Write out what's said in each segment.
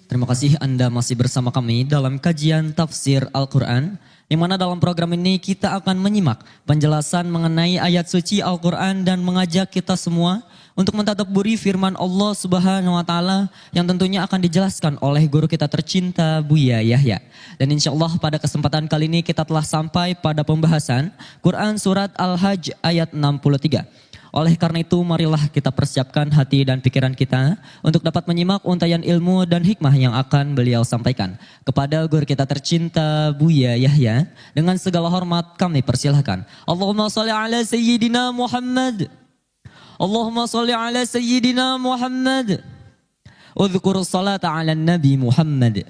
Terima kasih Anda masih bersama kami dalam kajian tafsir Al-Quran, yang mana dalam program ini kita akan menyimak penjelasan mengenai ayat suci Al-Quran dan mengajak kita semua untuk mentadabburi firman Allah Subhanahu wa Ta'ala yang tentunya akan dijelaskan oleh guru kita tercinta Buya Yahya. Dan insya Allah pada kesempatan kali ini kita telah sampai pada pembahasan Quran Surat Al-Hajj ayat 63. Oleh karena itu marilah kita persiapkan hati dan pikiran kita untuk dapat menyimak untayan ilmu dan hikmah yang akan beliau sampaikan. Kepada guru kita tercinta Buya Yahya, dengan segala hormat kami persilahkan. Allahumma salli ala Sayyidina Muhammad. Allahumma salli ala Sayyidina Muhammad. Udhkur salata ala Nabi Muhammad.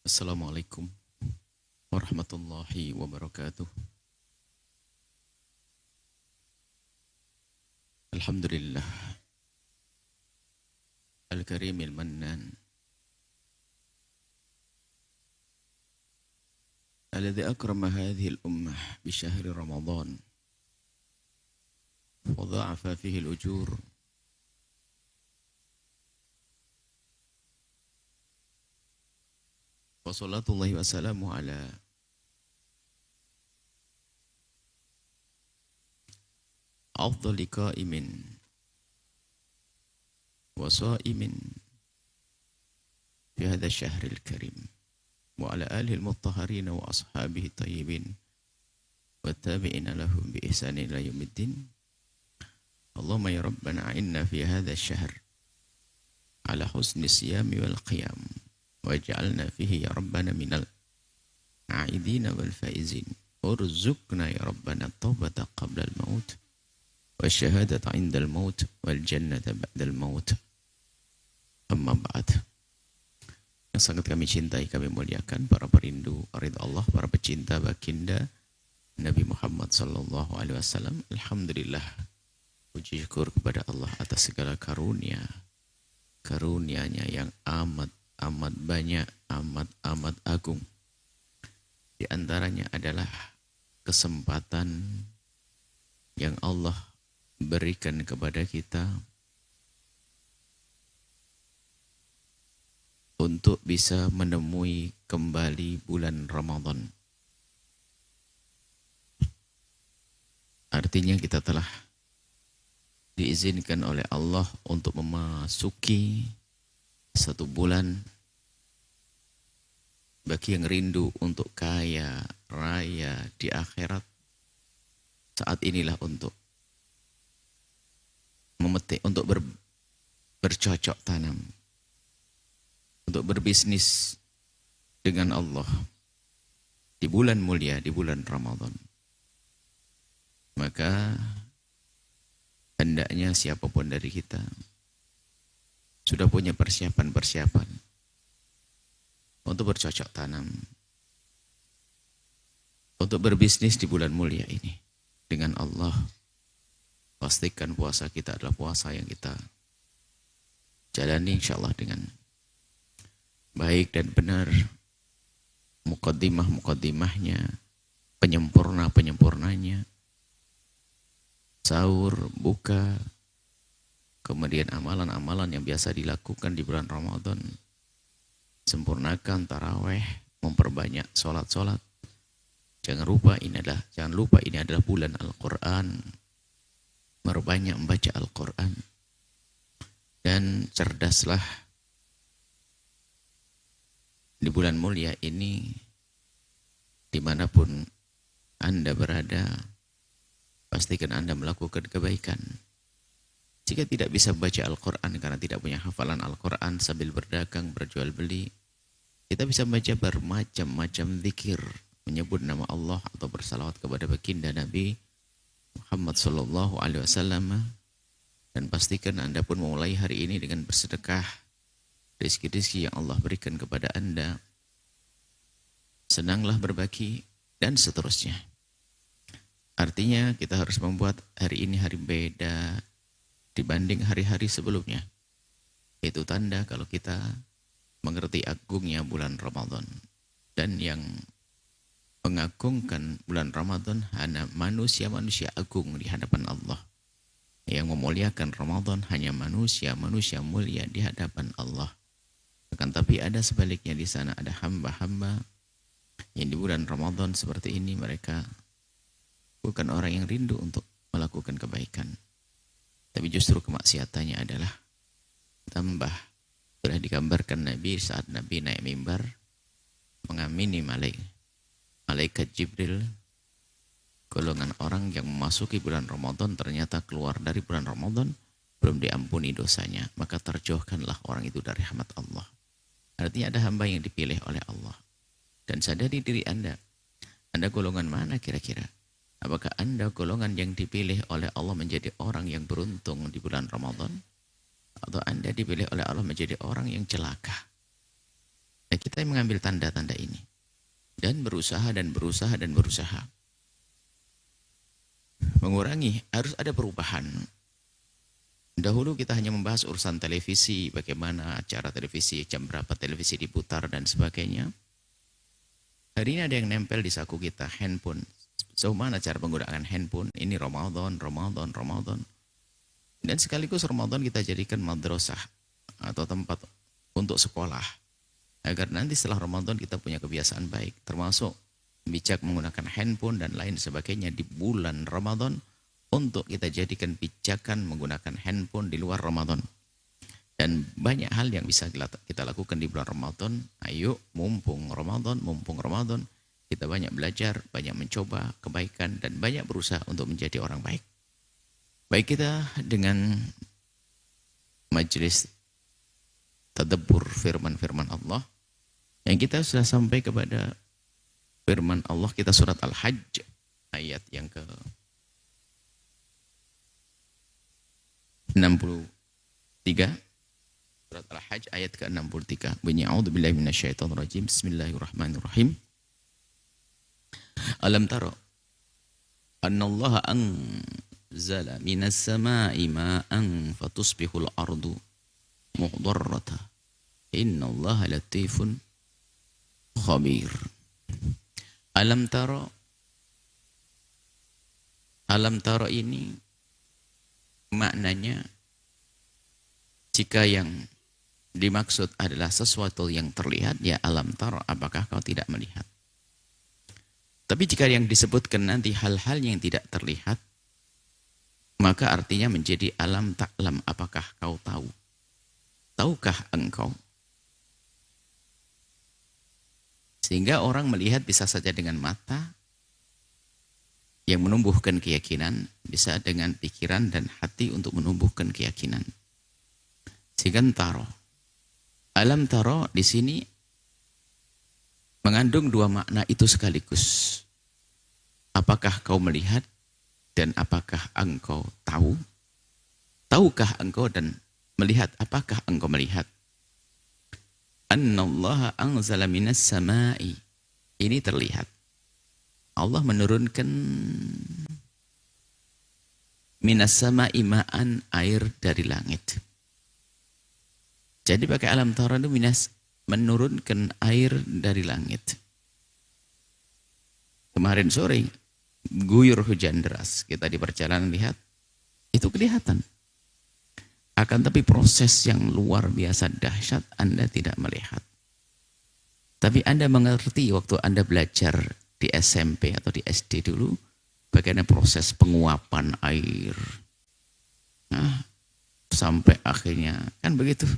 Assalamualaikum warahmatullahi wabarakatuh. Alhamdulillah Al-Karim Al-Mannan Alladhi akrama hadhihi al-ummah bi syahri Ramadan wa dha'afa fihi al-ujur wa salatullahi wa salamu ala أفضل قائم وصائم في هذا الشهر الكريم وعلى آله المطهرين وأصحابه الطيبين والتابعين لهم بإحسان إلى يوم الدين. اللهم يا ربنا أعنا في هذا الشهر على حسن الصيام والقيام واجعلنا فيه يا ربنا من العائدين والفائزين وارزقنا يا ربنا التوبة قبل الموت والشهادة عند الموت والجنة بعد الموت. Amma ba'd. Yang sangat kami cintai, kami muliakan para perindu ridha Allah, para pecinta baginda Nabi Muhammad sallallahu alaihi wasallam. Alhamdulillah, puji syukur kepada Allah atas segala karunia-Nya yang amat banyak, amat agung. Di antaranya adalah kesempatan yang Allah berikan kepada kita untuk bisa menemui kembali bulan Ramadan. Artinya kita telah diizinkan oleh Allah untuk memasuki satu bulan. Bagi yang rindu untuk kaya raya di akhirat, saat inilah untuk memetik, untuk bercocok tanam, untuk berbisnis dengan Allah di bulan mulia, di bulan Ramadan. Maka hendaknya siapapun dari kita sudah punya persiapan untuk bercocok tanam, untuk berbisnis di bulan mulia ini dengan Allah. Pastikan puasa kita adalah puasa yang kita jalani insyaallah dengan baik dan benar. Muqaddimahnya, penyempurnanya, sahur, buka, kemudian amalan-amalan yang biasa dilakukan di bulan Ramadan. Sempurnakan taraweh, memperbanyak sholat. Jangan lupa ini adalah bulan Al-Quran. Berbanyak membaca Al-Quran. Dan cerdaslah di bulan mulia ini, dimanapun Anda berada, pastikan Anda melakukan kebaikan. Jika tidak bisa membaca Al-Quran karena tidak punya hafalan Al-Quran, sambil berdagang, berjual beli, kita bisa membaca bermacam-macam zikir, menyebut nama Allah atau bersalawat kepada baginda Nabi Muhammad sallallahu alaihi wasallam. Dan pastikan Anda pun memulai hari ini dengan bersedekah rezeki-rezeki yang Allah berikan kepada Anda. Senanglah berbagi dan seterusnya. Artinya kita harus membuat hari ini hari beda dibanding hari-hari sebelumnya. Itu tanda kalau kita mengerti agungnya bulan Ramadan. Dan yang mengagungkan bulan Ramadan hanya manusia-manusia agung di hadapan Allah. Yang memuliakan Ramadan hanya manusia mulia di hadapan Allah. Akan tapi ada sebaliknya, di sana ada hamba-hamba yang di bulan Ramadan seperti ini mereka bukan orang yang rindu untuk melakukan kebaikan. Tapi justru kemaksiatannya adalah tambah. Sudah digambarkan Nabi saat Nabi naik mimbar mengamini malaikat Jibril, golongan orang yang memasuki bulan Ramadan ternyata keluar dari bulan Ramadan belum diampuni dosanya, maka terjauhkanlah orang itu dari rahmat Allah. Artinya ada hamba yang dipilih oleh Allah. Dan sadari diri Anda golongan mana kira-kira? Apakah Anda golongan yang dipilih oleh Allah menjadi orang yang beruntung di bulan Ramadan? Atau Anda dipilih oleh Allah menjadi orang yang celaka? Nah, kita mengambil tanda-tanda ini. Dan berusaha. Mengurangi, harus ada perubahan. Dahulu kita hanya membahas urusan televisi, bagaimana acara televisi, jam berapa televisi diputar dan sebagainya. Hari ini ada yang nempel di saku kita, handphone. So, mana cara menggunakan handphone? Ini Ramadan. Dan sekaligus Ramadan kita jadikan madrasah atau tempat untuk sekolah. Agar nanti setelah Ramadan kita punya kebiasaan baik. Termasuk bijak menggunakan handphone dan lain sebagainya di bulan Ramadan. Untuk kita jadikan pijakan menggunakan handphone di luar Ramadan. Dan banyak hal yang bisa kita lakukan di bulan Ramadan. Ayo, mumpung Ramadan, kita banyak belajar, banyak mencoba kebaikan, dan banyak berusaha untuk menjadi orang baik. Baik kita dengan majelis tadabbur firman-firman Allah. Yang kita sudah sampai kepada firman Allah, kita surat Al-Hajj ayat yang ke 63. Surat Al-Hajj ayat ke-63. Bunyi a'udzubillahi minasyaitonirrajim. Bismillahirrahmanirrahim. Alam tara annallaha anzala minas sama'i ma'an fatusbihul ardu muhdarrata. Innallaha latifun khabir. Alam tara ini maknanya, jika yang dimaksud adalah sesuatu yang terlihat, ya alam tara, apakah kau tidak melihat? Tapi jika yang disebutkan nanti hal-hal yang tidak terlihat, maka artinya menjadi alam ta'lam, apakah kau tahu? Tahukah engkau? Sehingga orang melihat bisa saja dengan mata, yang menumbuhkan keyakinan, bisa dengan pikiran dan hati untuk menumbuhkan keyakinan. Sehingga taro. Alam taro di sini mengandung dua makna itu sekaligus. Apakah kau melihat dan apakah engkau tahu? Tahukah engkau dan melihat, apakah engkau melihat? Annallaha anzala minas sama'i. Ini terlihat. Allah menurunkan minas sama'i ma'an, air dari langit. Jadi pakai alam tara itu menurunkan air dari langit. Kemarin sore guyur hujan deras, kita di perjalanan lihat, itu kelihatan. Akan tapi proses yang luar biasa dahsyat Anda tidak melihat. Tapi Anda mengerti waktu Anda belajar di SMP atau di SD dulu, bagaimana proses penguapan air. Nah, sampai akhirnya kan begitu.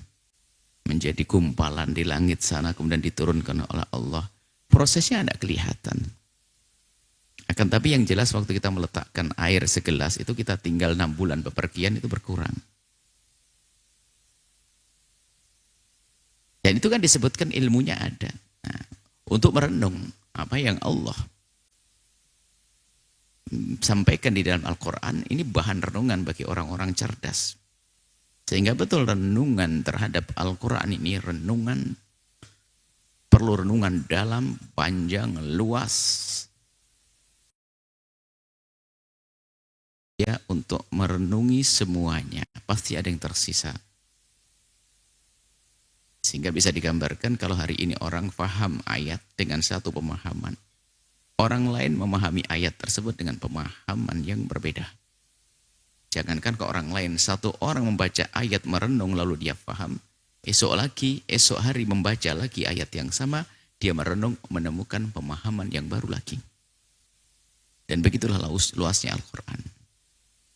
Menjadi gumpalan di langit sana, kemudian diturunkan oleh Allah. Prosesnya tidak kelihatan. Akan tapi yang jelas waktu kita meletakkan air segelas, itu kita tinggal 6 bulan bepergian, itu berkurang. Dan itu kan disebutkan ilmunya ada. Nah, untuk merenung apa yang Allah sampaikan di dalam Al-Quran, ini bahan renungan bagi orang-orang cerdas. Sehingga betul renungan terhadap Al-Quran ini perlu renungan dalam, panjang, luas. Ya, untuk merenungi semuanya, pasti ada yang tersisa. Sehingga bisa digambarkan kalau hari ini orang paham ayat dengan satu pemahaman. Orang lain memahami ayat tersebut dengan pemahaman yang berbeda. Jangankan ke orang lain, satu orang membaca ayat merenung lalu dia paham, esok hari membaca lagi ayat yang sama, dia merenung menemukan pemahaman yang baru lagi. Dan begitulah luasnya Al-Quran.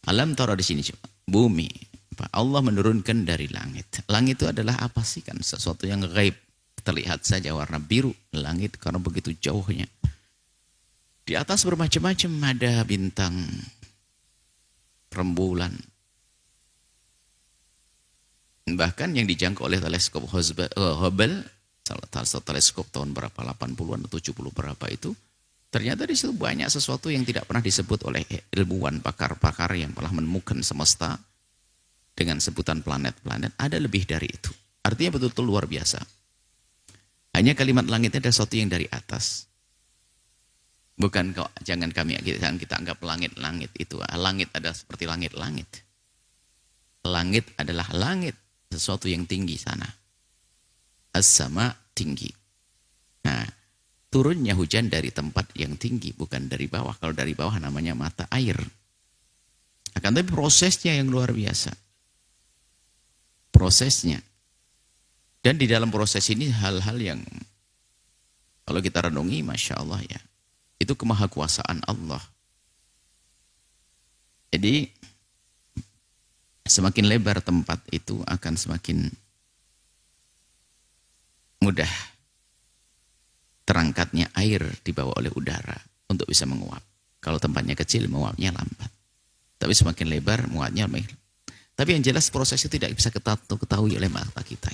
Alam tara di sini coba, bumi. Allah menurunkan dari langit. Langit itu adalah apa sih? Kan sesuatu yang gaib. Terlihat saja warna biru langit karena begitu jauhnya. Di atas bermacam-macam, ada bintang, rembulan. Bahkan yang dijangkau oleh teleskop Hubble, teleskop tahun berapa, 80-an atau 70 berapa itu, ternyata di situ banyak sesuatu yang tidak pernah disebut oleh ilmuwan, pakar-pakar yang telah menemukan semesta dengan sebutan planet-planet. Ada lebih dari itu. Artinya betul-betul luar biasa. Hanya kalimat langitnya ada sesuatu yang dari atas. Bukan kok, jangan kita anggap langit-langit itu. Langit adalah seperti langit-langit. Langit adalah langit, sesuatu yang tinggi sana. As-sama tinggi. Nah, turunnya hujan dari tempat yang tinggi, bukan dari bawah. Kalau dari bawah namanya mata air. Akan tapi prosesnya yang luar biasa. Prosesnya. Dan di dalam proses ini hal-hal yang kalau kita renungi, Masya Allah ya, itu kemahakuasaan Allah. Jadi semakin lebar tempat itu akan semakin mudah terangkatnya air dibawa oleh udara untuk bisa menguap. Kalau tempatnya kecil, menguapnya lambat. Tapi semakin lebar, menguapnya lebih. Tapi yang jelas proses itu tidak bisa ketahui oleh mata kita.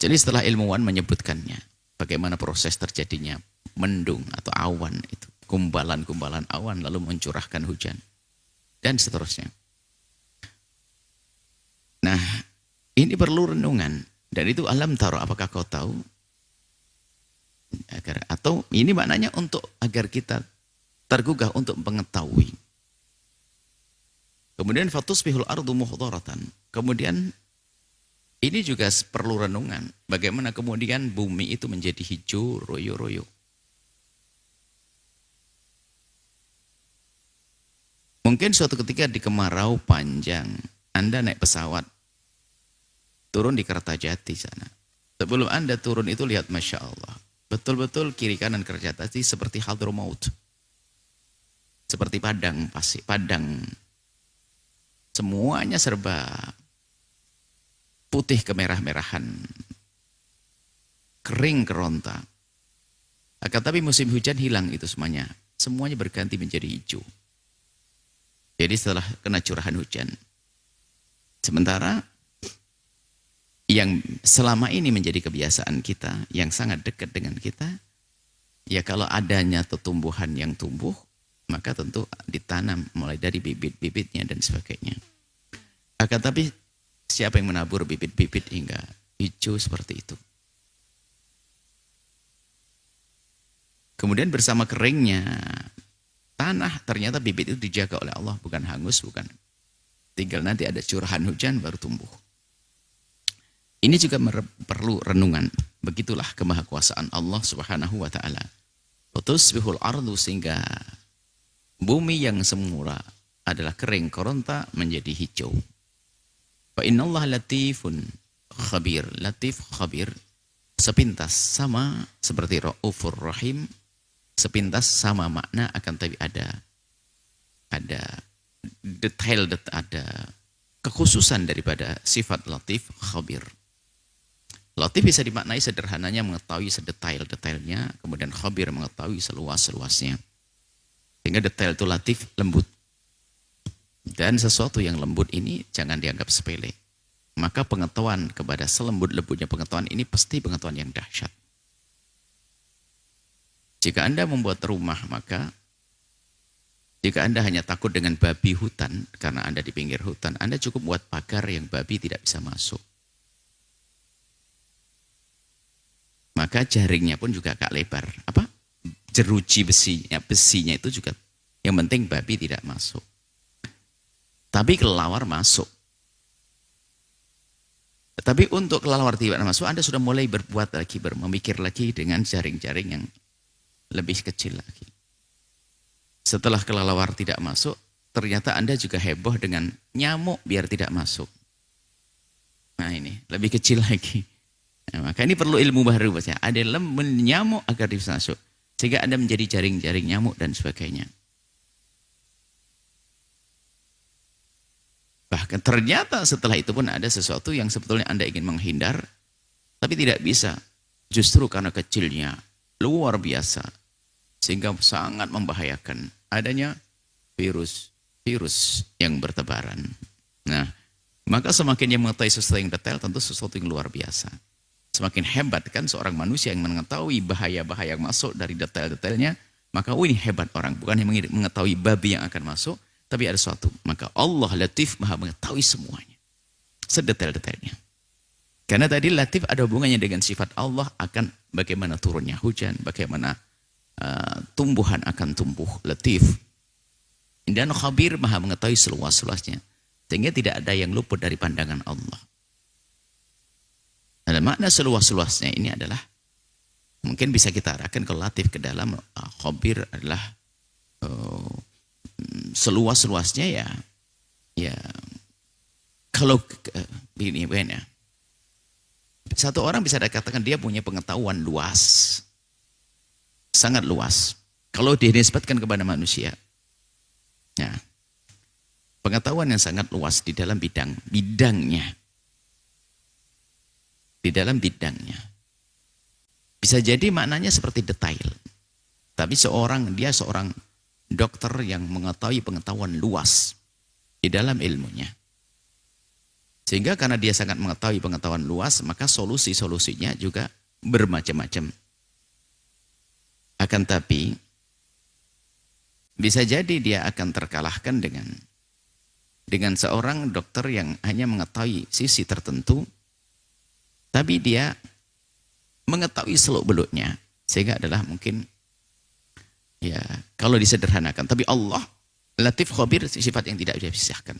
Jadi setelah ilmuwan menyebutkannya, bagaimana proses terjadinya mendung atau awan itu, kumbalan-kumbalan awan lalu mencurahkan hujan, dan seterusnya. Nah, ini perlu renungan. Dan itu alam taro, apakah kau tahu? Atau ini maknanya agar kita tergugah untuk mengetahui. Kemudian fatusbihul ardu muhdharatan. Kemudian ini juga perlu renungan. Bagaimana kemudian bumi itu menjadi hijau, royo-royo. Mungkin suatu ketika di kemarau panjang, Anda naik pesawat, turun di Kertajati sana. Sebelum Anda turun itu lihat Masya Allah. Betul-betul kiri kanan Kertajati seperti Hadramaut. Seperti padang pasir, padang. Semuanya serba putih kemerah-merahan, kering keronta. Akan tapi musim hujan hilang itu semuanya. Semuanya berganti menjadi hijau. Jadi setelah kena curahan hujan. Sementara yang selama ini menjadi kebiasaan kita, yang sangat dekat dengan kita, ya kalau adanya tumbuhan yang tumbuh, maka tentu ditanam mulai dari bibit-bibitnya dan sebagainya. Akan tapi siapa yang menabur bibit-bibit hingga hijau seperti itu? Kemudian bersama keringnya tanah, ternyata bibit itu dijaga oleh Allah, bukan hangus, bukan. Tinggal nanti ada curahan hujan baru tumbuh. Ini juga perlu renungan. Begitulah kemahakuasaan Allah Subhanahu wa taala. Tusbihul ardu, sehingga bumi yang semula adalah kering keronta menjadi hijau. Fa innallaha latifun khabir. Latif khabir sepintas sama seperti Raufur Rahim, sepintas sama makna, akan tapi ada detail, ada kekhususan daripada sifat latif khabir. Latif bisa dimaknai sederhananya mengetahui sedetail-detailnya, kemudian khabir mengetahui seluas-luasnya. Sehingga detail itu latif, lembut. Dan sesuatu yang lembut ini jangan dianggap sepele. Maka pengetahuan kepada selembut-lembutnya pengetahuan ini pasti pengetahuan yang dahsyat. Jika Anda membuat rumah, maka jika Anda hanya takut dengan babi hutan, karena Anda di pinggir hutan, Anda cukup buat pagar yang babi tidak bisa masuk. Maka jaringnya pun juga agak lebar. Jeruji besinya itu juga, yang penting babi tidak masuk. Tapi kelelawar masuk. Tapi untuk kelelawar tidak masuk, Anda sudah mulai berbuat lagi, memikir lagi dengan jaring-jaring yang lebih kecil lagi. Setelah kelelawar tidak masuk, ternyata Anda juga heboh dengan nyamuk biar tidak masuk. Nah ini, lebih kecil lagi. Nah, maka ini perlu ilmu baru. Ada nyamuk agar bisa masuk. Sehingga Anda menjadi jaring-jaring nyamuk dan sebagainya. Bahkan ternyata setelah itu pun ada sesuatu yang sebetulnya Anda ingin menghindar, tapi tidak bisa. Justru karena kecilnya, luar biasa. Sehingga sangat membahayakan adanya virus yang bertebaran. Nah, maka semakin dia mengetahui sesuatu yang detail, tentu sesuatu yang luar biasa. Semakin hebat kan seorang manusia yang mengetahui bahaya-bahaya yang masuk dari detail-detailnya, maka ini hebat orang. Bukan hanya mengetahui babi yang akan masuk, tapi ada sesuatu. Maka Allah Latif maha mengetahui semuanya. Sedetail-detailnya. Karena tadi Latif ada hubungannya dengan sifat Allah akan bagaimana turunnya hujan, bagaimana tumbuhan akan tumbuh. Latif. Dan Khabir maha mengetahui seluas-luasnya. Sehingga tidak ada yang luput dari pandangan Allah. Dan makna seluas-luasnya ini adalah, mungkin bisa kita arahkan kalau Latif ke dalam, Khabir adalah seluas-luasnya ya kalau begini ya. Satu orang bisa dikatakan dia punya pengetahuan luas. Sangat luas. Kalau dinisbatkan kepada manusia. Nah, pengetahuan yang sangat luas di dalam bidangnya. Di dalam bidangnya. Bisa jadi maknanya seperti detail. Tapi dia seorang dokter yang mengetahui pengetahuan luas di dalam ilmunya. Sehingga karena dia sangat mengetahui pengetahuan luas, maka solusi-solusinya juga bermacam-macam. Akan tapi, bisa jadi dia akan terkalahkan dengan seorang dokter yang hanya mengetahui sisi tertentu, tapi dia mengetahui seluk-beluknya. Sehingga adalah mungkin, ya kalau disederhanakan. Tapi Allah, Latif Khabir, sifat yang tidak bisa dipisahkan.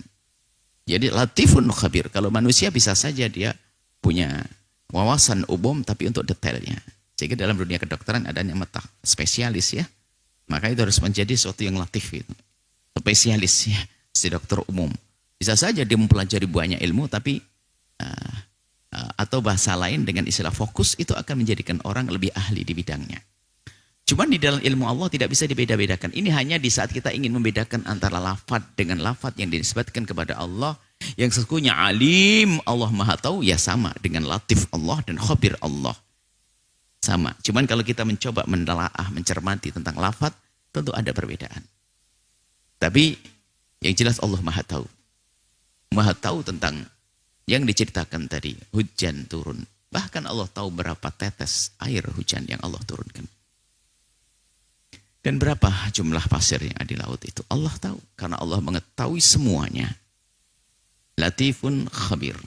Jadi Latifun Khabir. Kalau manusia bisa saja dia punya wawasan umum, tapi untuk detailnya. Sehingga dalam dunia kedokteran ada namanya spesialis ya. Maka itu harus menjadi sesuatu yang latif itu. Spesialis ya, si dokter umum. Bisa saja dia mempelajari banyak ilmu, tapi atau bahasa lain dengan istilah fokus, itu akan menjadikan orang lebih ahli di bidangnya. Cuman di dalam ilmu Allah tidak bisa dibeda-bedakan. Ini hanya di saat kita ingin membedakan antara lafaz dengan lafaz yang dinisbatkan kepada Allah. Yang sesungguhnya alim, Allah maha tahu, ya sama dengan latif Allah dan khabir Allah. Sama. Cuman kalau kita mencoba menelaah, mencermati tentang lafaz, tentu ada perbedaan. Tapi yang jelas Allah maha tahu. Maha tahu tentang yang diceritakan tadi. Hujan turun. Bahkan Allah tahu berapa tetes air hujan yang Allah turunkan. Dan berapa jumlah pasir yang ada di laut itu. Allah tahu. Karena Allah mengetahui semuanya. Latifun khabir.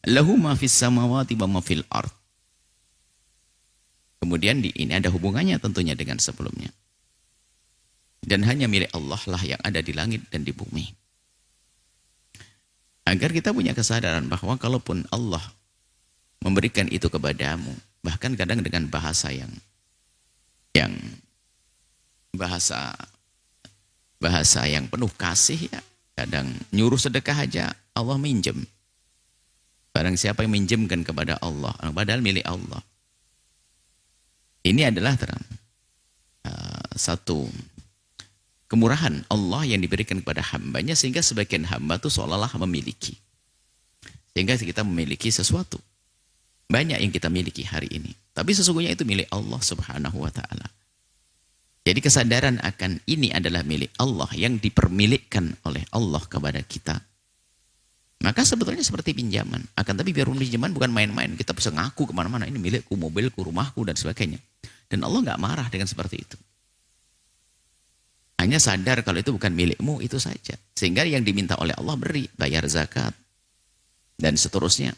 Lahu ma fis samawati wa ma fil ard. Kemudian ini ada hubungannya tentunya dengan sebelumnya. Dan hanya milik Allah lah yang ada di langit dan di bumi. Agar kita punya kesadaran bahwa kalaupun Allah memberikan itu kepadamu, bahkan kadang dengan bahasa yang bahasa yang penuh kasih ya, kadang nyuruh sedekah aja Allah minjem. Barang siapa yang minjemkan kepada Allah, padahal milik Allah. Ini adalah satu kemurahan Allah yang diberikan kepada hambanya, sehingga sebagian hamba itu seolah-olah memiliki. Sehingga kita memiliki sesuatu. Banyak yang kita miliki hari ini. Tapi sesungguhnya itu milik Allah Subhanahu wa ta'ala. Jadi kesadaran akan ini adalah milik Allah yang dipermilikkan oleh Allah kepada kita. Maka sebetulnya seperti pinjaman. Akan tapi biar pinjaman bukan main-main. Kita bisa ngaku kemana-mana. Ini milikku, mobilku, rumahku, dan sebagainya. Dan Allah nggak marah dengan seperti itu. Hanya sadar kalau itu bukan milikmu, itu saja. Sehingga yang diminta oleh Allah beri, bayar zakat, dan seterusnya.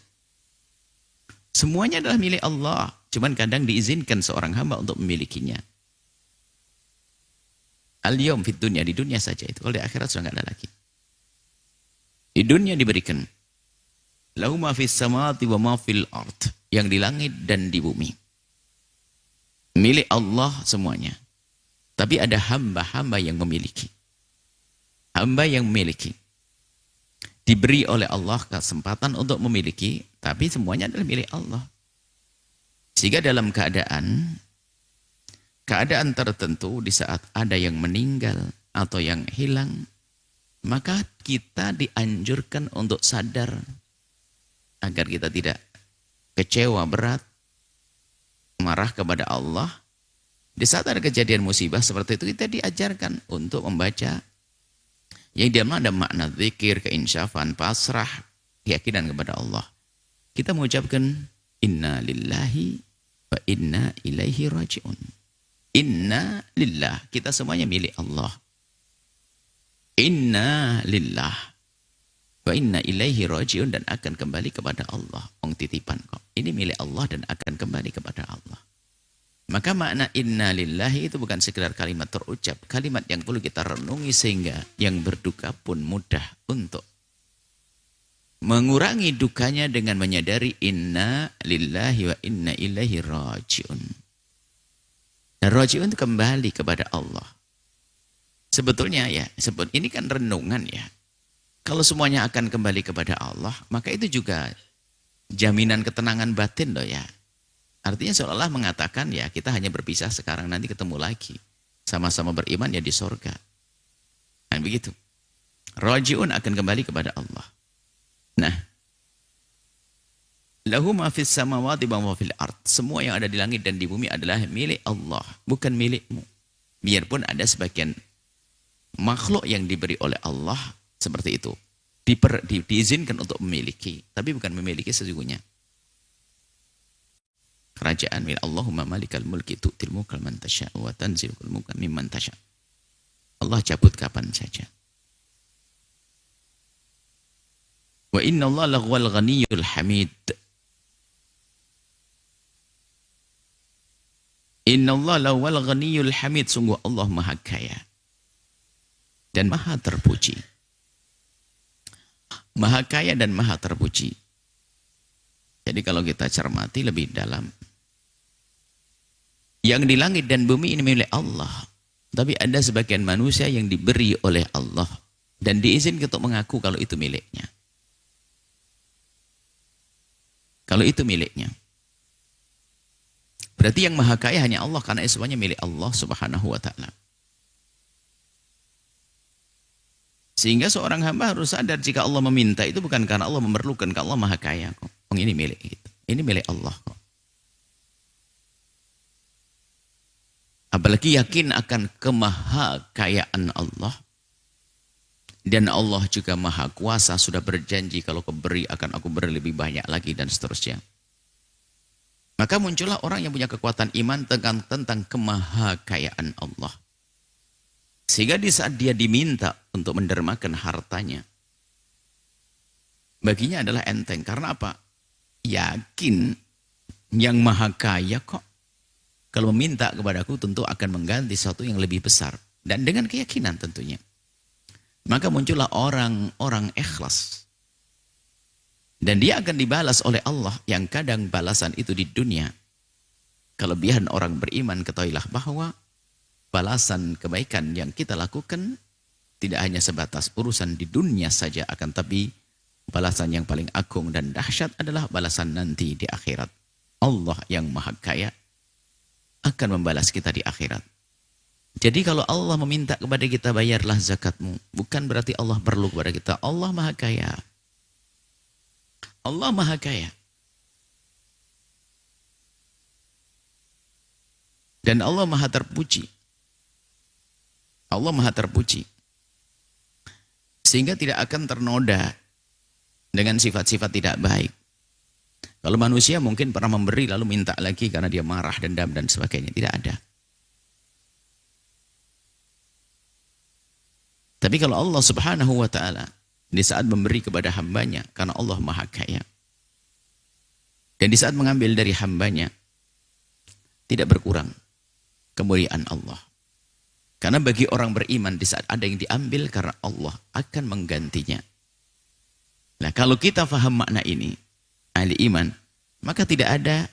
Semuanya adalah milik Allah. Cuman kadang diizinkan seorang hamba untuk memilikinya. Al-yawm fit dunya, di dunia saja itu. Kalau di akhirat sudah nggak ada lagi. Di dunia diberikan. Lahu ma fis samawati wa ma fil ard. Yang di langit dan di bumi. Milik Allah semuanya. Tapi ada hamba-hamba yang memiliki. Hamba yang memiliki. Diberi oleh Allah kesempatan untuk memiliki, tapi semuanya adalah milik Allah. Sehingga dalam keadaan tertentu di saat ada yang meninggal atau yang hilang, maka kita dianjurkan untuk sadar agar kita tidak kecewa berat, marah kepada Allah. Di saat ada kejadian musibah seperti itu, kita diajarkan untuk membaca yang di dalamnya ada makna zikir, keinsyafan, pasrah, keyakinan kepada Allah. Kita mengucapkan inna lillahi wa inna ilaihi raji'un. Inna lillah, kita semuanya milik Allah. Inna lillah wa inna ilaihi raji'un, dan akan kembali kepada Allah. Titipan kok. Ini milik Allah dan akan kembali kepada Allah. Maka makna inna lillahi itu bukan sekedar kalimat terucap, kalimat yang perlu kita renungi sehingga yang berduka pun mudah untuk mengurangi dukanya dengan menyadari inna lillahi wa inna ilaihi raji'un. Dan raji'un itu kembali kepada Allah. Sebetulnya ya, ini kan renungan ya. Kalau semuanya akan kembali kepada Allah, maka itu juga jaminan ketenangan batin loh ya. Artinya seolah-olah mengatakan ya kita hanya berpisah sekarang, nanti ketemu lagi. Sama-sama beriman ya di sorga. Dan begitu. Raji'un akan kembali kepada Allah. Nah. Lahu ma fis samawati wa ma fil ard. Semua yang ada di langit dan di bumi adalah milik Allah. Bukan milikmu. Biarpun ada sebagian makhluk yang diberi oleh Allah seperti itu. Diizinkan untuk memiliki. Tapi bukan memiliki sesungguhnya. Kerajaan milik Allahumma malikal mulki tu'til mulka man tasya wa tanzilul mulka mimman tasya. Allah cabut kapan saja. Wa inna Allah laghwal ghaniyyul hamid. Inna Allah laghwal ghaniyyul hamid. Sungguh Allah maha kaya dan maha terpuji. Maha kaya dan maha terpuji. Jadi kalau kita cermati lebih dalam, yang di langit dan bumi ini milik Allah. Tapi ada sebagian manusia yang diberi oleh Allah dan diizinkan untuk mengaku kalau itu miliknya. Kalau itu miliknya. Berarti yang maha kaya hanya Allah, karena semuanya milik Allah Subhanahu wa ta'ala. Sehingga seorang hamba harus sadar jika Allah meminta itu bukan karena Allah memerlukan, karena Allah maha kaya kok. Ini milik kita. Ini milik Allah kok. Apalagi yakin akan kemahakayaan Allah. Dan Allah juga maha kuasa, sudah berjanji kalau kau beri akan aku beri lebih banyak lagi dan seterusnya. Maka muncullah orang yang punya kekuatan iman tentang kemahakayaan Allah. Sehingga di saat dia diminta untuk mendermakan hartanya, baginya adalah enteng. Karena apa? Yakin yang maha kaya kok. Kalau meminta kepadaku tentu akan mengganti sesuatu yang lebih besar. Dan dengan keyakinan tentunya. Maka muncullah orang-orang ikhlas. Dan dia akan dibalas oleh Allah yang kadang balasan itu di dunia. Kelebihan orang beriman, ketahuilah bahwa balasan kebaikan yang kita lakukan tidak hanya sebatas urusan di dunia saja, akan tapi balasan yang paling agung dan dahsyat adalah balasan nanti di akhirat. Allah yang maha kaya akan membalas kita di akhirat. Jadi kalau Allah meminta kepada kita bayarlah zakatmu, bukan berarti Allah perlu kepada kita. Allah maha kaya. Allah maha kaya. Dan Allah maha terpuji. Allah maha terpuji. Sehingga tidak akan ternoda dengan sifat-sifat tidak baik. Kalau manusia mungkin pernah memberi lalu minta lagi karena dia marah, dendam dan sebagainya. Tidak ada. Tapi kalau Allah Subhanahu wa ta'ala di saat memberi kepada hambanya, karena Allah maha kaya. Dan di saat mengambil dari hambanya, tidak berkurang kemuliaan Allah. Karena bagi orang beriman di saat ada yang diambil karena Allah akan menggantinya. Nah kalau kita faham makna ini, ahli iman, maka tidak ada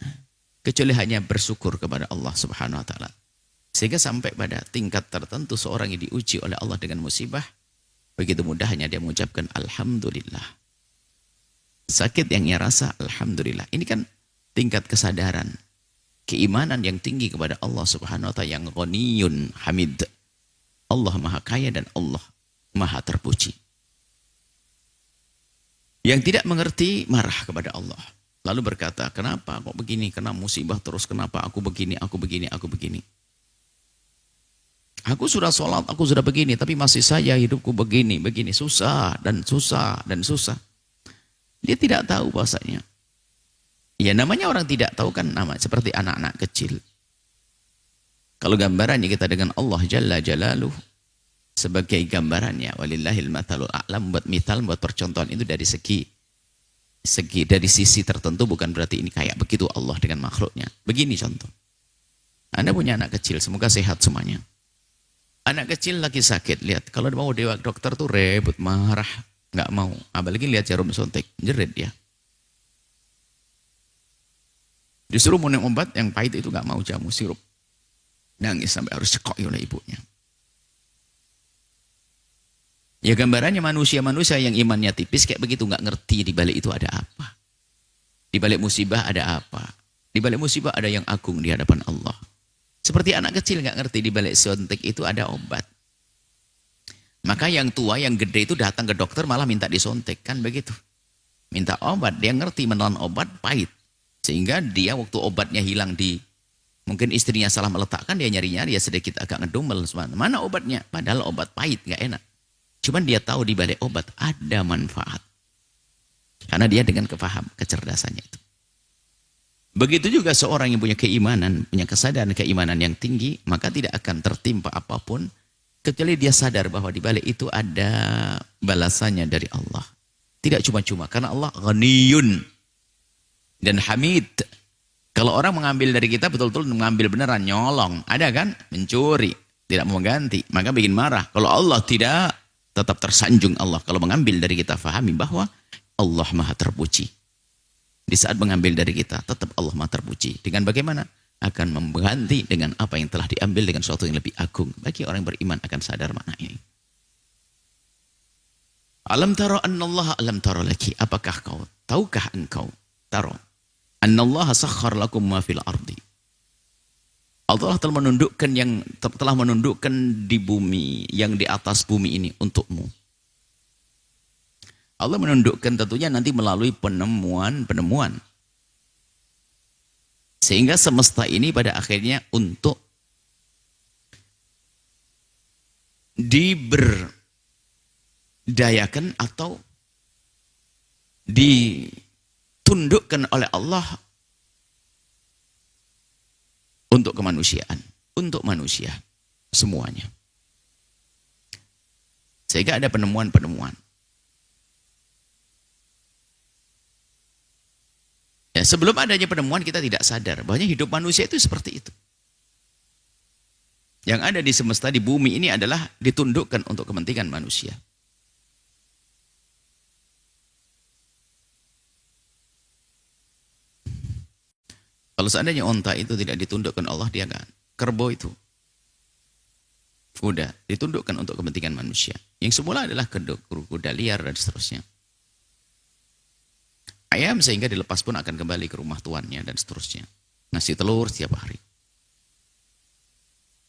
kecuali hanya bersyukur kepada Allah Subhanahu wa ta'ala. Sehingga sampai pada tingkat tertentu seorang yang diuji oleh Allah dengan musibah, Begitu mudahnya dia mengucapkan Alhamdulillah. Sakit yang ia rasa, Alhamdulillah. Ini kan tingkat kesadaran. Keimanan yang tinggi kepada Allah subhanahu wa ta'ala yang ghaniyun hamid. Allah maha kaya dan Allah maha terpuji. Yang tidak mengerti marah kepada Allah. Lalu berkata, kenapa kok begini? Kena musibah terus, kenapa aku begini, aku begini, aku begini. Aku sudah sholat, aku sudah begini, tapi masih saja hidupku begini, begini. Susah dan susah dan susah. Dia tidak tahu bahasanya. Ya namanya orang tidak tahu kan nama seperti anak-anak kecil. Kalau gambarannya kita dengan Allah Jalla Jalaluh sebagai gambarannya, walillahil mathalul a'lam, buat misal, buat percontohan itu dari segi dari sisi tertentu, bukan berarti ini kayak begitu Allah dengan makhluknya. Begini contoh. Anda punya anak kecil, semoga sehat semuanya. Anak kecil lagi sakit, lihat kalau mau dewa dokter tuh rebut, marah, nggak mau. Apalagi lihat jarum suntik, jerit dia. Disuruh minum obat yang pahit itu nggak mau, jamu sirup. Nangis sampai harus cekok oleh ibunya. Ya gambarannya manusia-manusia yang imannya tipis kayak begitu, nggak ngerti di balik itu ada apa. Di balik musibah ada apa. Di balik musibah ada yang agung di hadapan Allah. Seperti anak kecil nggak ngerti di balik suntik itu ada obat. Maka yang tua, yang gede itu datang ke dokter malah minta disuntik, kan begitu. Minta obat, dia ngerti menelan obat pahit. Sehingga dia waktu obatnya hilang mungkin istrinya salah meletakkan, dia nyari-nyari, dia sedikit agak ngedumel. Mana obatnya? Padahal obat pahit, nggak enak. Cuman dia tahu di balik obat ada manfaat. Karena dia dengan kecerdasannya itu. Begitu juga seorang yang punya keimanan, punya kesadaran keimanan yang tinggi, maka tidak akan tertimpa apapun, kecuali dia sadar bahwa di balik itu ada balasannya dari Allah. Tidak cuma-cuma, karena Allah ghaniyun dan hamid. Kalau orang mengambil dari kita, betul-betul mengambil beneran, nyolong. Ada kan? Mencuri, tidak mau ganti, maka bikin marah. Kalau Allah tidak, tetap tersanjung Allah. Kalau mengambil dari kita, fahami bahwa Allah maha terpuji. Di saat mengambil dari kita, tetap Allah maha terpuji. Dengan bagaimana? Akan mengganti dengan apa yang telah diambil dengan sesuatu yang lebih agung. Bagi orang yang beriman akan sadar makna ini. Alam taro annallaha alam taro laki. Apakah kau, tahukah engkau, taro, annallaha sakhar lakum ma fil ardi. Allah telah menundukkan di bumi, yang di atas bumi ini untukmu. Allah menundukkan tentunya nanti melalui penemuan-penemuan. Sehingga semesta ini pada akhirnya untuk diberdayakan atau ditundukkan oleh Allah untuk kemanusiaan, untuk manusia semuanya. Sehingga ada penemuan-penemuan. Ya, sebelum adanya penemuan kita tidak sadar bahwa hidup manusia itu seperti itu. Yang ada di semesta, di bumi ini adalah ditundukkan untuk kepentingan manusia. Kalau seandainya onta itu tidak ditundukkan Allah, dia kan. Kerbau itu, kuda, ditundukkan untuk kepentingan manusia. Yang semula adalah kuda liar dan seterusnya. Ayam sehingga dilepas pun akan kembali ke rumah tuannya dan seterusnya. Ngasih telur setiap hari.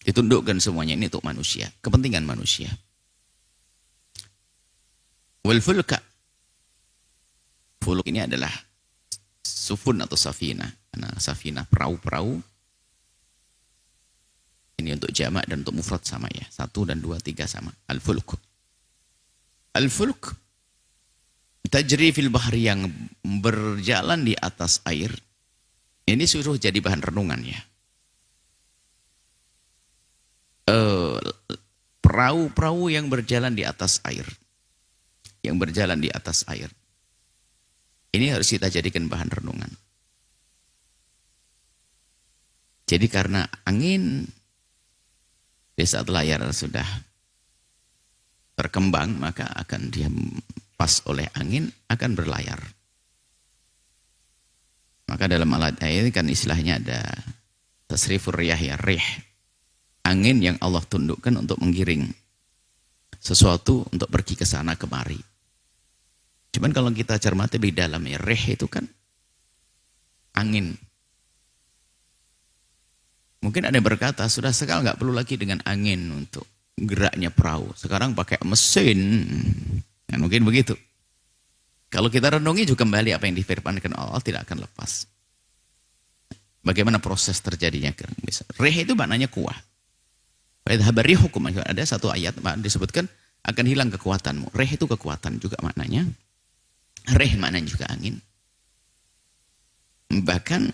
Ditundukkan semuanya ini untuk manusia, kepentingan manusia. Wal fulka. Fuluk ini adalah sufun atau safina. Karena safina perahu-perahu. Ini untuk jamak dan untuk mufrad sama ya. 1 dan 2, 3 sama. Al-fulk. Al-fulk. Tajri fil bahri, yang berjalan di atas air. Ini suruh jadi bahan renungan ya. Perahu-perahu yang berjalan di atas air. Yang berjalan di atas air. Ini harus kita jadikan bahan renungan. Jadi karena angin di saat layar sudah berkembang, maka akan dia pas oleh angin akan berlayar. Maka dalam alat air kan istilahnya ada tasrifur riyah ya, rih. Angin yang Allah tundukkan untuk menggiring sesuatu untuk pergi ke sana kemari. Cuman kalau kita cermati lebih dalam ya, rih itu kan angin. Mungkin ada yang berkata, sudah sekarang nggak perlu lagi dengan angin untuk geraknya perahu. Sekarang pakai mesin. Nah, mungkin begitu. Kalau kita renungi juga kembali apa yang difirmankan Allah tidak akan lepas. Bagaimana proses terjadinya rih itu maknanya kuah. Hukum ada satu ayat disebutkan akan hilang kekuatanmu. Rih itu kekuatan juga maknanya. Rih maknanya juga angin. Bahkan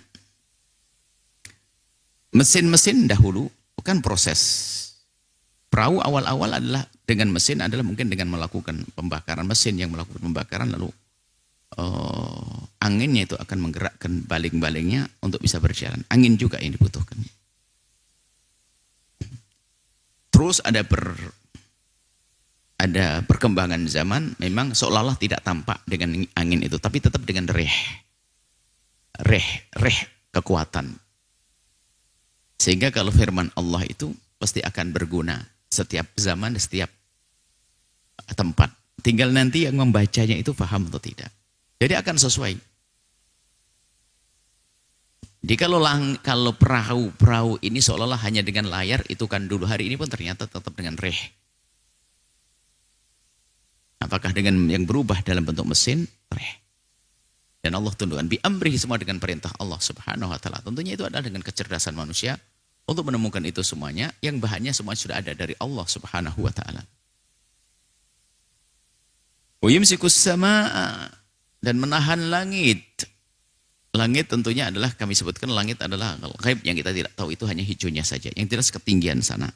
mesin-mesin dahulu bukan proses. Perahu awal-awal adalah dengan mesin adalah mungkin dengan melakukan pembakaran, mesin yang melakukan pembakaran lalu anginnya itu akan menggerakkan baling-balingnya untuk bisa berjalan. Angin juga yang dibutuhkan. Terus ada perkembangan zaman, memang seolah-olah tidak tampak dengan angin itu, tapi tetap dengan rih kekuatan. Sehingga kalau firman Allah itu pasti akan berguna setiap zaman, setiap tempat. Tinggal nanti yang membacanya itu paham atau tidak. Jadi akan sesuai. Jadi kalau perahu ini seolah-olah hanya dengan layar, itu kan dulu, hari ini pun ternyata tetap dengan rih. Apakah dengan yang berubah dalam bentuk mesin? Rih. Dan Allah tundukkan bi amrihi, semua dengan perintah Allah Subhanahu wa taala. Tentunya itu adalah dengan kecerdasan manusia untuk menemukan itu semuanya, yang bahannya semua sudah ada dari Allah Subhanahu wa taala. Wa yumsikus samaa, dan menahan langit. Langit tentunya adalah, kami sebutkan langit adalah ghaib yang kita tidak tahu, itu hanya hijaunya saja, yang jelas ketinggian sana.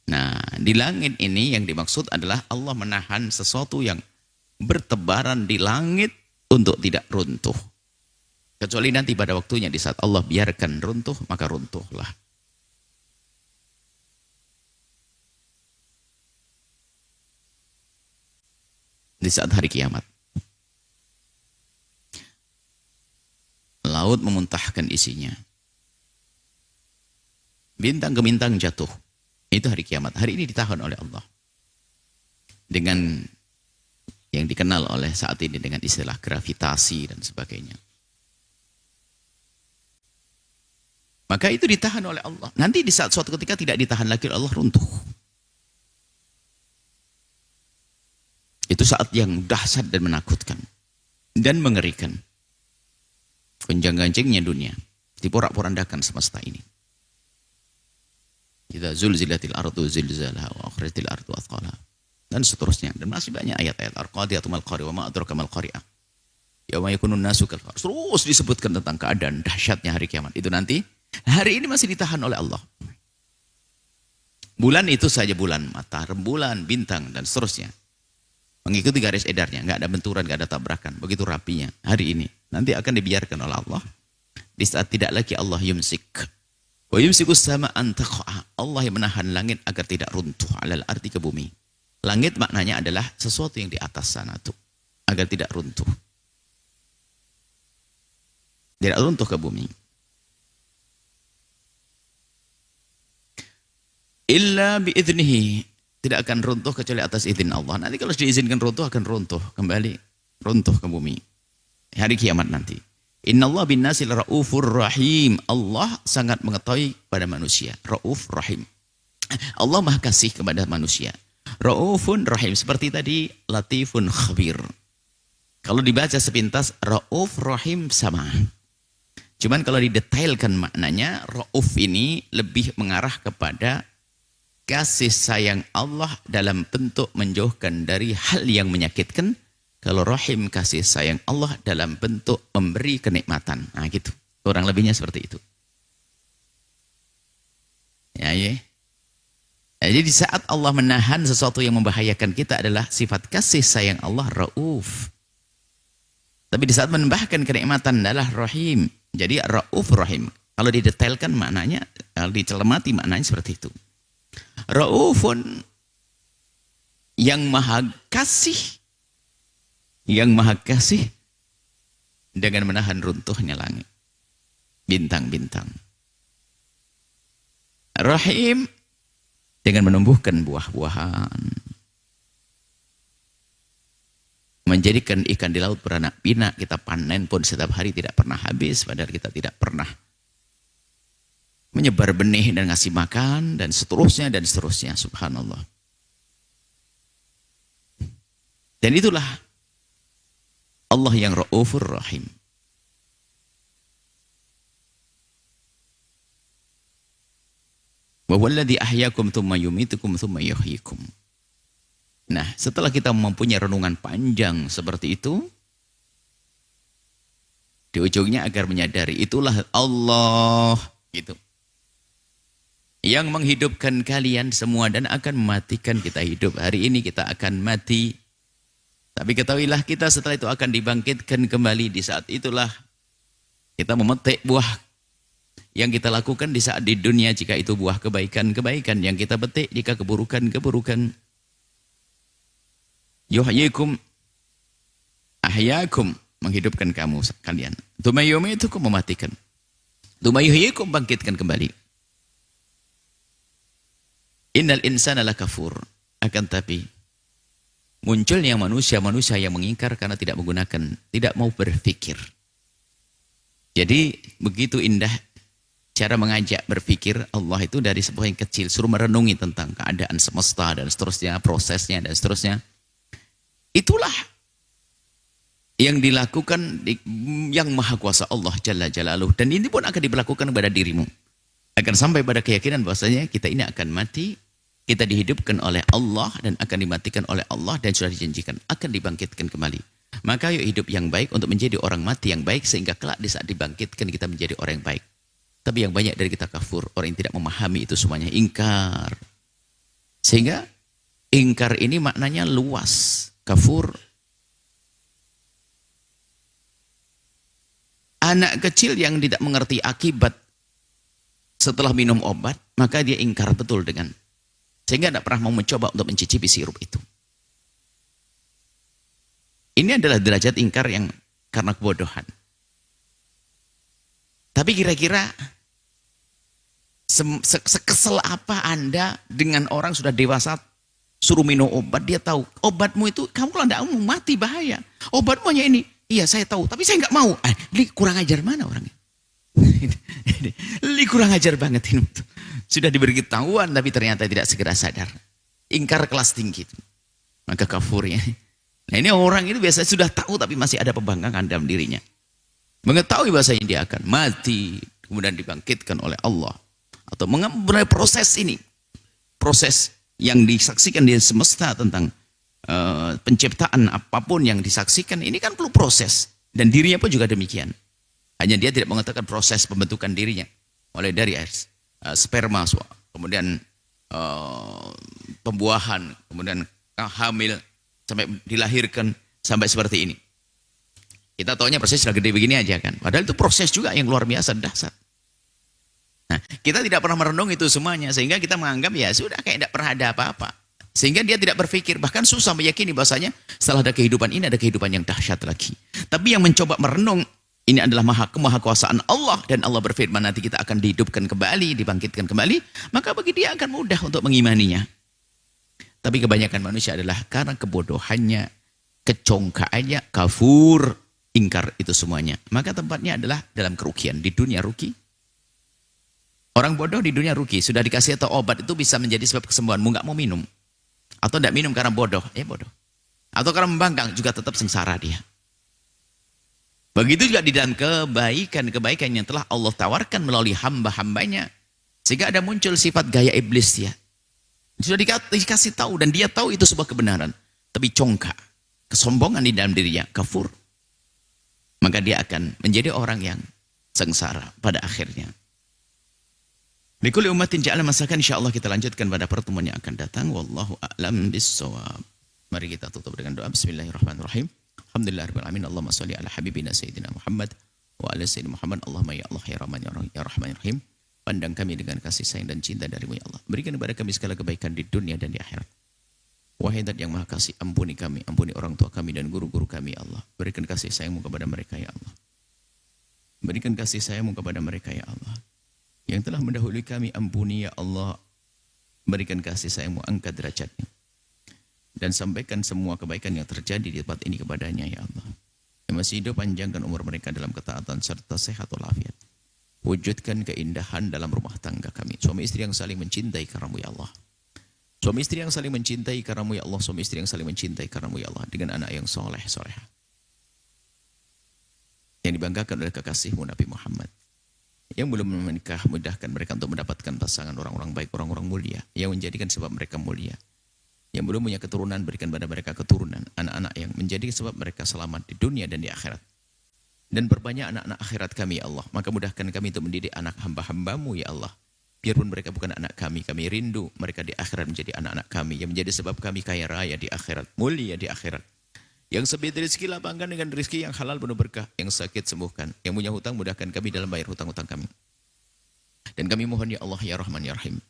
Nah, di langit ini yang dimaksud adalah Allah menahan sesuatu yang bertebaran di langit untuk tidak runtuh. Kecuali nanti pada waktunya, di saat Allah biarkan runtuh, maka runtuhlah. Di saat hari kiamat. Laut memuntahkan isinya. Bintang ke bintang jatuh. Itu hari kiamat. Hari ini ditahan oleh Allah. Dengan yang dikenal oleh saat ini dengan istilah gravitasi dan sebagainya. Maka itu ditahan oleh Allah. Nanti di saat suatu ketika tidak ditahan lagi, Allah runtuh. Itu saat yang dahsyat dan menakutkan. Dan mengerikan. Gonjang-ganjingnya dunia. Diporak-porandakan semesta ini. Idza zulzilatil ardu zilzalaha wa akhrajatil ardu athqalaha. Dan seterusnya. Dan masih banyak ayat-ayat. Al-qadiyatu mal qari'ah wa ma adraka mal qari'ah. Yauma yakunun nasu kal faras. Terus disebutkan tentang keadaan dahsyatnya hari kiamat. Itu nanti, hari ini masih ditahan oleh Allah. Bulan itu saja, bulan, matahari, rembulan, bintang, dan seterusnya. Mengikuti garis edarnya. Nggak ada benturan, nggak ada tabrakan. Begitu rapinya hari ini. Nanti akan dibiarkan oleh Allah. Di saat tidak lagi Allah yumsik. Wa yumsikus sama antaqa'a. Allah yang menahan langit agar tidak runtuh alal arti ke bumi. Langit maknanya adalah sesuatu yang di atas sana tuh, agar tidak runtuh. Tidak runtuh ke bumi. Illa biiznihi. Tidak akan runtuh kecuali atas izin Allah. Nanti kalau diizinkan runtuh, akan runtuh kembali. Runtuh ke bumi. Hari kiamat nanti. Innallaha bin nasi raufur rahim. Allah sangat mengetahui pada manusia. Rauf rahim. Allah maha kasih kepada manusia. Raufun rahim. Seperti tadi, latifun khabir. Kalau dibaca sepintas, rauf rahim sama. Cuman kalau didetailkan maknanya, rauf ini lebih mengarah kepada kasih sayang Allah dalam bentuk menjauhkan dari hal yang menyakitkan. Kalau rahim, kasih sayang Allah dalam bentuk memberi kenikmatan. Nah gitu. Kurang lebihnya seperti itu. Ya, ya. Jadi di saat Allah menahan sesuatu yang membahayakan kita adalah sifat kasih sayang Allah rauf. Tapi di saat menambahkan kenikmatan adalah rahim. Jadi rauf rahim. Kalau didetailkan maknanya, kalau dicelamati maknanya seperti itu. Raufun yang maha kasih. Yang maha kasih dengan menahan runtuhnya langit. Bintang-bintang. Rahim dengan menumbuhkan buah-buahan, menjadikan ikan di laut beranak pinak, kita panen pun setiap hari tidak pernah habis, padahal kita tidak pernah menyebar benih dan ngasih makan, dan seterusnya, subhanallah. Dan itulah Allah yang Ra'ufur Rahim. Wa walladzi ahyakum tsumma yumitukum tsumma yuhyikum. Nah, setelah kita mempunyai renungan panjang seperti itu, di ujungnya agar menyadari itulah Allah gitu, yang menghidupkan kalian semua dan akan mematikan kita hidup. Hari ini kita akan mati, tapi ketahuilah kita setelah itu akan dibangkitkan kembali. Di saat itulah kita memetik buah yang kita lakukan di saat di dunia, jika itu buah kebaikan-kebaikan yang kita petik, jika keburukan-keburukan. Yuhyikum, ahyakum, menghidupkan kalian. Tsumma yumitukum, mematikan. Tsumma yuhyikum, bangkitkan kembali. Innal insana lakafur. Akan tapi munculnya manusia-manusia yang mengingkar karena tidak menggunakan, tidak mau berpikir. Jadi begitu indah cara mengajak berpikir Allah itu dari sebuah yang kecil, suruh merenungi tentang keadaan semesta dan seterusnya, prosesnya dan seterusnya. Itulah yang dilakukan yang maha kuasa Allah Jalla Jalaluh. Dan ini pun akan diberlakukan kepada dirimu. Akan sampai pada keyakinan bahwasanya kita ini akan mati, kita dihidupkan oleh Allah dan akan dimatikan oleh Allah, dan sudah dijanjikan akan dibangkitkan kembali. Maka yuk hidup yang baik untuk menjadi orang mati yang baik, sehingga kelak di saat dibangkitkan kita menjadi orang yang baik. Tapi yang banyak dari kita kafur, orang yang tidak memahami itu semuanya, ingkar. Sehingga ingkar ini maknanya luas. Kafur, anak kecil yang tidak mengerti akibat setelah minum obat, maka dia ingkar betul dengan, sehingga tidak pernah mau mencoba untuk mencicipi sirup itu. Ini adalah derajat ingkar yang karena kebodohan. Tapi kira-kira sekesel apa Anda dengan orang sudah dewasa, suruh minum obat, dia tahu obatmu itu kamu kalau tidak mau mati bahaya. Obatmu hanya ini. Iya saya tahu, tapi saya nggak mau. Li kurang ajar mana orangnya? Li kurang ajar banget ini. Sudah diberi ketahuan tapi ternyata tidak segera sadar. Ingkar kelas tinggi. Maka kafur ya. Nah ini orang itu biasanya sudah tahu tapi masih ada pembangkangan dalam dirinya. Mengetahui bahasanya dia akan mati, kemudian dibangkitkan oleh Allah. Atau mengambil proses ini. Proses yang disaksikan di semesta tentang penciptaan apapun yang disaksikan, ini kan perlu proses. Dan dirinya pun juga demikian. Hanya dia tidak mengatakan proses pembentukan dirinya. Mulai dari sperma, kemudian pembuahan, kemudian hamil, sampai dilahirkan, sampai seperti ini. Kita taunya proses sudah gede begini aja kan. Padahal itu proses juga yang luar biasa, dahsyat. Nah, kita tidak pernah merenung itu semuanya, sehingga kita menganggap ya sudah kayak tidak pernah ada apa-apa. Sehingga dia tidak berpikir, bahkan susah meyakini bahasanya setelah ada kehidupan ini ada kehidupan yang dahsyat lagi. Tapi yang mencoba merenung, ini adalah kemahakuasaan Allah, dan Allah berfirman nanti kita akan dihidupkan kembali, dibangkitkan kembali, maka bagi dia akan mudah untuk mengimaninya. Tapi kebanyakan manusia adalah karena kebodohannya, kecongkaannya, kafur, ingkar itu semuanya. Maka tempatnya adalah dalam kerugian. Di dunia rugi. Orang bodoh di dunia rugi. Sudah dikasih tahu obat itu bisa menjadi sebab kesembuhanmu, nggak mau minum. Atau tidak minum karena bodoh. Bodoh. Atau karena membangkang, juga tetap sengsara dia. Begitu juga di dalam kebaikan-kebaikan yang telah Allah tawarkan melalui hamba-hambanya. Sehingga ada muncul sifat gaya iblis dia. Sudah dikasih tahu dan dia tahu itu sebuah kebenaran. Tapi congkak. Kesombongan di dalam dirinya. Kafur. Maka dia akan menjadi orang yang sengsara pada akhirnya. Likuli ummatin ja'ala masakan, insyaallah kita lanjutkan pada pertemuan yang akan datang. Wallahu a'lam bissawab. Mari kita tutup dengan doa. Bismillahirrahmanirrahim. Alhamdulillahirabbil alamin. Allahumma shalli ala habibina sayyidina Muhammad wa ala sayyidina Muhammad. Allahumma ya Allah ya Rahman ya Rahman ya Rahim. Pandang kami dengan kasih sayang dan cinta dari-Mu ya Allah. Berikan kepada kami segala kebaikan di dunia dan di akhirat. Wahai Zat yang Maha Kasih, ampuni kami, ampuni orang tua kami dan guru-guru kami ya Allah. Berikan kasih sayang-Mu kepada mereka ya Allah. Berikan kasih sayang-Mu kepada mereka ya Allah. Yang telah mendahului kami, ampuni ya Allah. Berikan kasih sayangmu, angkat derajatnya. Dan sampaikan semua kebaikan yang terjadi di tempat ini kepadanya ya Allah. Yang masih hidup, panjangkan umur mereka dalam ketaatan serta sehat walafiat. Wujudkan keindahan dalam rumah tangga kami. Suami istri yang saling mencintai karenamu ya Allah. Suami istri yang saling mencintai karenamu ya Allah. Suami istri yang saling mencintai karenamu ya Allah. Dengan anak yang soleh, soleha. Yang dibanggakan oleh kekasihmu Nabi Muhammad. Yang belum menikah, mudahkan mereka untuk mendapatkan pasangan orang-orang baik, orang-orang mulia. Yang menjadikan sebab mereka mulia. Yang belum punya keturunan, berikan pada mereka keturunan. Anak-anak yang menjadi sebab mereka selamat di dunia dan di akhirat. Dan perbanyak anak-anak akhirat kami ya Allah. Maka mudahkan kami untuk mendidik anak hamba-hambamu ya Allah. Biarpun mereka bukan anak kami rindu mereka di akhirat menjadi anak-anak kami. Yang menjadi sebab kami kaya raya di akhirat, mulia di akhirat. Yang sempit rezeki lapangkan dengan rezeki yang halal penuh berkah. Yang sakit sembuhkan. Yang punya hutang mudahkan kami dalam bayar hutang-hutang kami. Dan kami mohon ya Allah ya Rahman ya Rahim.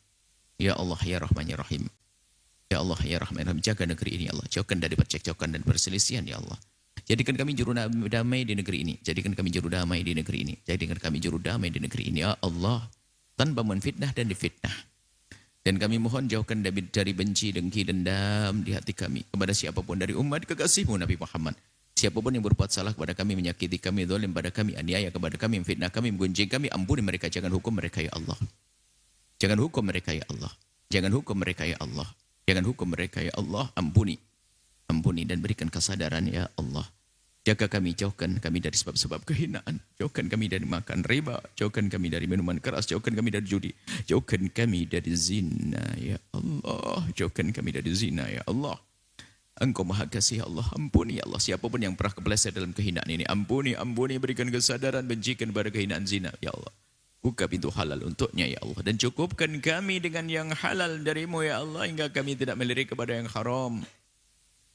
Ya Allah ya Rahman ya Rahim. Ya Allah ya Rahman ya Rahim. Jaga negeri ini ya Allah. Jauhkan dari percekcokan dan perselisihan ya Allah. Jadikan kami juru damai di negeri ini. Jadikan kami juru damai di negeri ini. Jadikan kami juru damai di negeri ini. Ya Allah. Tanpa menfitnah dan difitnah. Dan kami mohon jauhkan dari benci, dengki, dendam di hati kami. Kepada siapapun dari umat kekasihmu Nabi Muhammad. Siapapun yang berbuat salah kepada kami, menyakiti kami, zalim pada kami, aniaya kepada kami, memfitnah kami, menggunjing kami, ampuni mereka. Jangan hukum mereka ya Allah. Jangan hukum mereka ya Allah. Jangan hukum mereka ya Allah. Jangan hukum mereka ya Allah. Ampuni. Ampuni dan berikan kesadaran ya Allah. Jaga kami, jauhkan kami dari sebab-sebab kehinaan. Jauhkan kami dari makan riba. Jauhkan kami dari minuman keras. Jauhkan kami dari judi. Jauhkan kami dari zina ya Allah. Jauhkan kami dari zina ya Allah. Engkau maha kasih ya Allah. Ampuni ya Allah. Siapapun yang pernah kepleset dalam kehinaan ini. Ampuni, ampuni. Berikan kesadaran. Bencikan pada kehinaan zina ya Allah. Buka pintu halal untuknya ya Allah. Dan cukupkan kami dengan yang halal darimu ya Allah. Hingga kami tidak melirik kepada yang haram.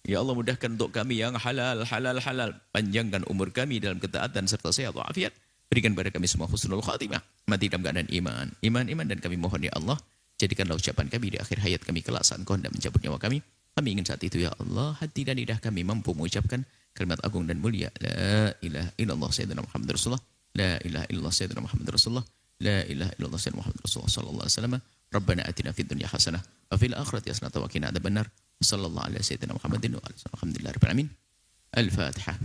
Ya Allah, mudahkan untuk kami yang halal, halal, halal. Panjangkan umur kami dalam ketaatan serta sehat walafiat. Berikan pada kami semua husnul khatimah. Mati dalam keadaan iman. Iman dan kami mohon ya Allah. Jadikanlah ucapan kami di akhir hayat kami kelak saat Engkau hendak mencabut nyawa kami. Kami ingin saat itu ya Allah. Hati dan lidah kami mampu mengucapkan kalimat agung dan mulia. La ilaha illallah sayyidina Muhammad Rasulullah. La ilaha illallah sayyidina Muhammad Rasulullah. La ilaha illallah sayyidina Muhammad Rasulullah sallallahu alaihi wasallam. Rabbana atina fid dunya hasanah wa fil akhirati hasanah wa qina adzabannar. Sallallahu alaihi sayyidina Muhammadin wa alihi alhamdulillahirabbil alamin. Al-Fatihah.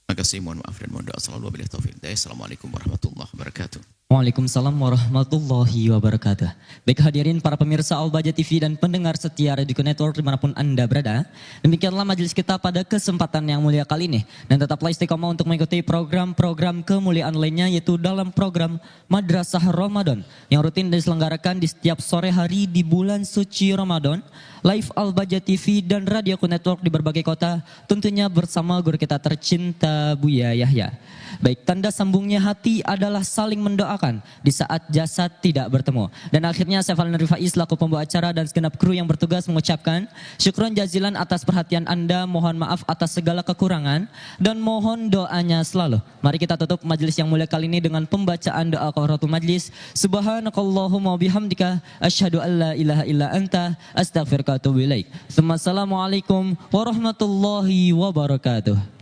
Makasih, mohon maaf dan mohon doa selalu wabillahi taufiq. Assalamualaikum warahmatullahi wabarakatuh. Waalaikumsalam warahmatullahi wabarakatuh. Baik hadirin para pemirsa Al-Baja TV dan pendengar setia Radio Network dimanapun Anda berada. Demikianlah majelis kita pada kesempatan yang mulia kali ini. Dan tetaplah istiqomah untuk mengikuti program-program kemuliaan lainnya yaitu dalam program Madrasah Ramadan. Yang rutin diselenggarakan di setiap sore hari di bulan suci Ramadan. Live Al-Baja TV dan Radio Network di berbagai kota. Tentunya bersama guru kita tercinta Buya Yahya. Baik, tanda sambungnya hati adalah saling mendoakan di saat jasad tidak bertemu. Dan akhirnya saya Falen Rifai selaku pembawa acara dan segenap kru yang bertugas mengucapkan syukron jazilan atas perhatian Anda, mohon maaf atas segala kekurangan dan mohon doanya selalu. Mari kita tutup majelis yang mulia kali ini dengan pembacaan doa kafaratul majlis. Subhanakallahumma bihamdika asyhadu an la ilaha illa anta astaghfiruka wa atubu ilaik. Assalamualaikum warahmatullahi wabarakatuh.